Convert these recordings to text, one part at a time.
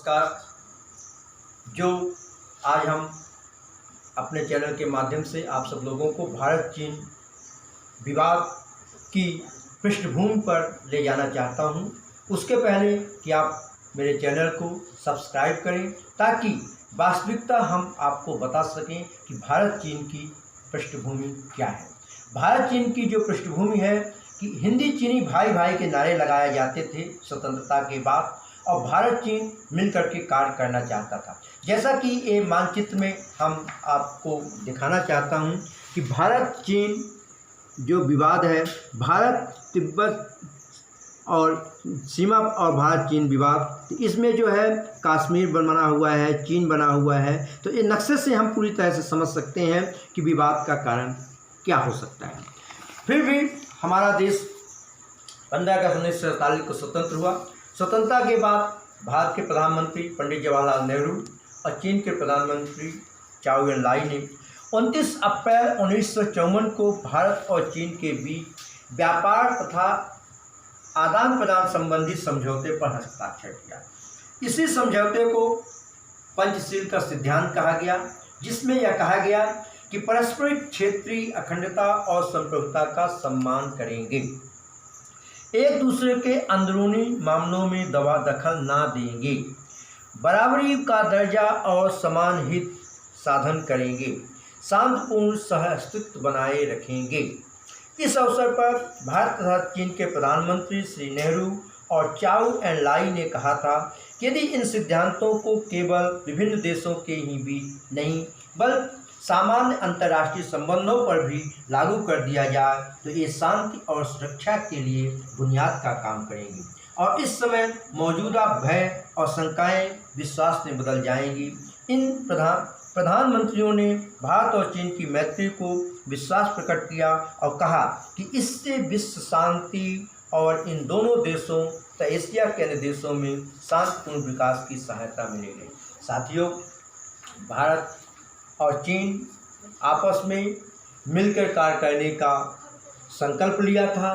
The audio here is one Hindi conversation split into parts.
नमस्कार। जो आज हम अपने चैनल के माध्यम से आप सब लोगों को भारत चीन विवाद की पृष्ठभूमि पर ले जाना चाहता हूं, उसके पहले कि आप मेरे चैनल को सब्सक्राइब करें ताकि वास्तविकता हम आपको बता सकें कि भारत चीन की पृष्ठभूमि क्या है। भारत चीन की जो पृष्ठभूमि है कि हिंदी चीनी भाई भाई के नारे लगाए जाते थे स्वतंत्रता के बाद, और भारत चीन मिलकर के कार्य करना चाहता था। जैसा कि ये मानचित्र में हम आपको दिखाना चाहता हूं कि भारत चीन जो विवाद है, भारत तिब्बत और सीमा और भारत चीन विवाद, इसमें जो है कश्मीर बना हुआ है, चीन बना हुआ है। तो ये नक्शे से हम पूरी तरह से समझ सकते हैं कि विवाद का कारण क्या हो सकता है। फिर भी हमारा देश 15 अगस्त 1947 को स्वतंत्र हुआ। स्वतंत्रता के बाद भारत के प्रधानमंत्री पंडित जवाहरलाल नेहरू और चीन के प्रधानमंत्री चाउ एन लाई ने 29 अप्रैल 1954 को भारत और चीन के बीच व्यापार तथा आदान प्रदान संबंधी समझौते पर हस्ताक्षर किया। इसी समझौते को पंचशील का सिद्धांत कहा गया, जिसमें यह कहा गया कि पारस्परिक क्षेत्रीय अखंडता और संप्रभुता का सम्मान करेंगे, एक दूसरे के अंदरूनी मामलों में दवा दखल ना देंगे, बराबरी का दर्जा और समान हित साधन करेंगे, शांतिपूर्ण सहअस्तित्व बनाए रखेंगे। इस अवसर पर भारत तथा चीन के प्रधानमंत्री श्री नेहरू और चाउ एन लाई ने कहा था कि यदि इन सिद्धांतों को केवल विभिन्न देशों के ही बीच नहीं बल्कि सामान्य अंतर्राष्ट्रीय संबंधों पर भी लागू कर दिया जाए तो ये शांति और सुरक्षा के लिए बुनियाद का काम करेंगी, और इस समय मौजूदा भय और शंकाएं विश्वास में बदल जाएंगी। इन प्रधानमंत्रियों ने भारत और चीन की मैत्री को विश्वास प्रकट किया और कहा कि इससे विश्व शांति और इन दोनों देशों तथा एशिया के अन्य देशों में शांतिपूर्ण विकास की सहायता मिलेगी। साथियों, भारत और चीन आपस में मिलकर कार्य करने का संकल्प लिया था,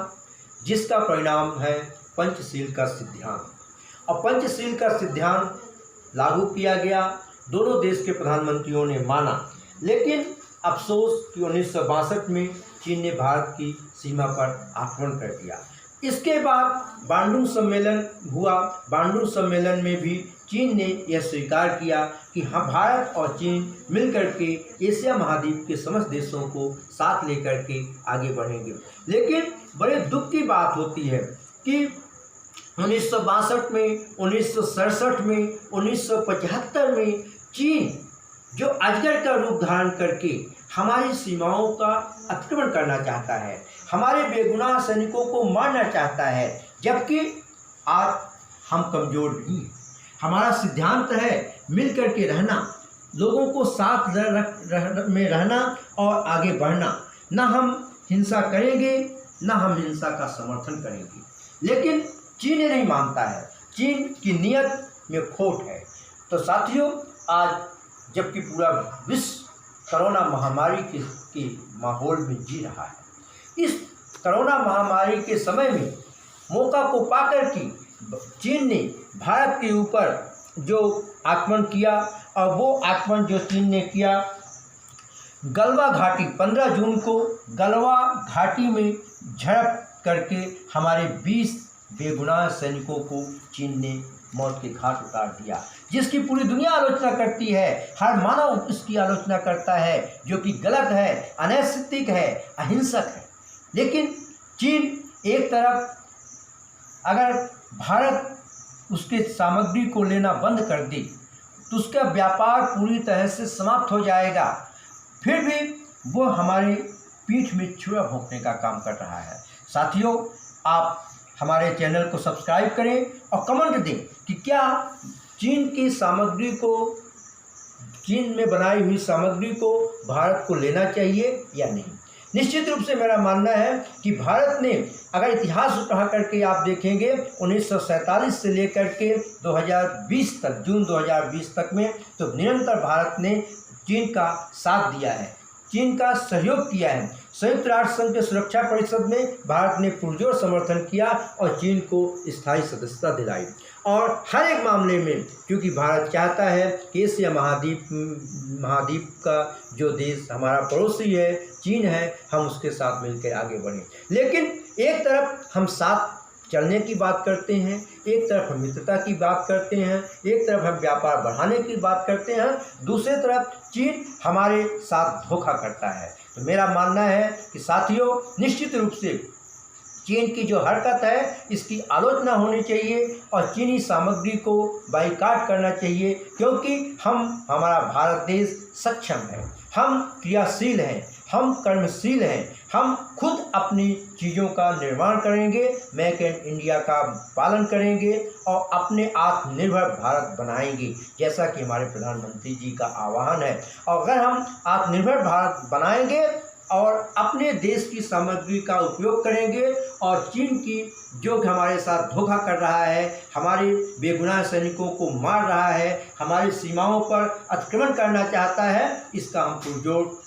जिसका परिणाम है पंचशील का सिद्धांत। और पंचशील का सिद्धांत लागू किया गया, दोनों देश के प्रधानमंत्रियों ने माना, लेकिन अफसोस कि 1962 में चीन ने भारत की सीमा पर आक्रमण कर दिया। इसके बाद बांडुंग सम्मेलन हुआ। बांडुंग सम्मेलन में भी चीन ने यह स्वीकार किया कि हम भारत और चीन मिलकर के एशिया महाद्वीप के समस्त देशों को साथ लेकर के आगे बढ़ेंगे। लेकिन बड़े दुख की बात होती है कि 1962 में, 1967 में, 1975 में चीन जो अजगर का रूप धारण करके हमारी सीमाओं का अतिक्रमण करना चाहता है, हमारे बेगुनाह सैनिकों को मारना चाहता है, जबकि आज हम कमज़ोर नहीं हैं। हमारा सिद्धांत है मिलकर के रहना, लोगों को साथ में रहना और आगे बढ़ना। ना हम हिंसा करेंगे, ना हम हिंसा का समर्थन करेंगे। लेकिन चीन नहीं मानता है, चीन की नीयत में खोट है। तो साथियों, आज जबकि पूरा विश्व कोरोना महामारी के माहौल में जी रहा है, इस कोरोना महामारी के समय में मौका को पाकर के चीन ने भारत के ऊपर जो आक्रमण किया, और वो आक्रमण जो चीन ने किया गलवा घाटी, 15 जून को गलवा घाटी में झड़प करके हमारे 20 बेगुनाह सैनिकों को चीन ने मौत के घाट उतार दिया, जिसकी पूरी दुनिया आलोचना करती है। हर मानव इसकी आलोचना करता है, जो कि गलत है, अनैतिक है, अहिंसक है। लेकिन चीन एक तरफ अगर भारत उसके सामग्री को लेना बंद कर दे तो उसका व्यापार पूरी तरह से समाप्त हो जाएगा, फिर भी वो हमारे पीठ में छुरा भोंकने का काम कर रहा है। साथियों, आप हमारे चैनल को सब्सक्राइब करें और कमेंट दें कि क्या चीन की सामग्री को, चीन में बनाई हुई सामग्री को भारत को लेना चाहिए या नहीं। निश्चित रूप से मेरा मानना है कि भारत ने, अगर इतिहास उठा करके आप देखेंगे 1947 से लेकर के 2020 तक, जून 2020 तक में, तो निरंतर भारत ने चीन का साथ दिया है, चीन का सहयोग किया है। संयुक्त राष्ट्र संघ के सुरक्षा परिषद में भारत ने पुरजोर समर्थन किया और चीन को स्थायी सदस्यता दिलाई। और हर एक मामले में क्योंकि भारत चाहता है कि एशिया महाद्वीप का जो देश हमारा पड़ोसी है चीन है, हम उसके साथ मिलकर आगे बढ़ें। लेकिन एक तरफ हम साथ चलने की बात करते हैं, एक तरफ हम मित्रता की बात करते हैं, एक तरफ हम व्यापार बढ़ाने की बात करते हैं, दूसरी तरफ चीन हमारे साथ धोखा करता है। तो मेरा मानना है कि साथियों, निश्चित रूप से चीन की जो हरकत है इसकी आलोचना होनी चाहिए और चीनी सामग्री को बाइकाट करना चाहिए, क्योंकि हमारा भारत देश सक्षम है, हम क्रियाशील हैं, हम कर्मशील हैं, हम खुद अपनी चीज़ों का निर्माण करेंगे, मेक इन इंडिया का पालन करेंगे और अपने आत्मनिर्भर भारत बनाएंगे, जैसा कि हमारे प्रधानमंत्री जी का आह्वान है। और अगर हम आत्मनिर्भर भारत बनाएंगे और अपने देश की सामग्री का उपयोग करेंगे और चीन की जो हमारे साथ धोखा कर रहा है, हमारे बेगुनाह सैनिकों को मार रहा है, हमारी सीमाओं पर अतिक्रमण करना चाहता है, इसका हम पुरजोर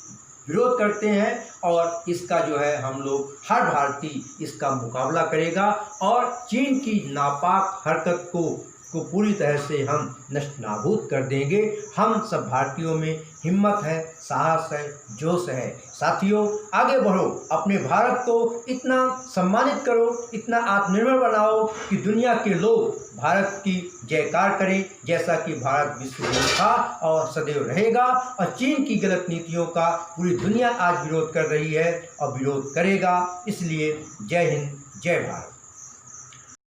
विरोध करते हैं और इसका जो है हम लोग हर भारतीय इसका मुकाबला करेगा और चीन की नापाक हरकत को पूरी तरह से हम नष्ट-नाबूद कर देंगे। हम सब भारतीयों में हिम्मत है, साहस है, जोश है। साथियों, आगे बढ़ो, अपने भारत को इतना सम्मानित करो, इतना आत्मनिर्भर बनाओ कि दुनिया के लोग भारत की जयकार करें, जैसा कि भारत विश्व में था और सदैव रहेगा। और चीन की गलत नीतियों का पूरी दुनिया आज विरोध कर रही है और विरोध करेगा। इसलिए जय हिंद, जय भारत।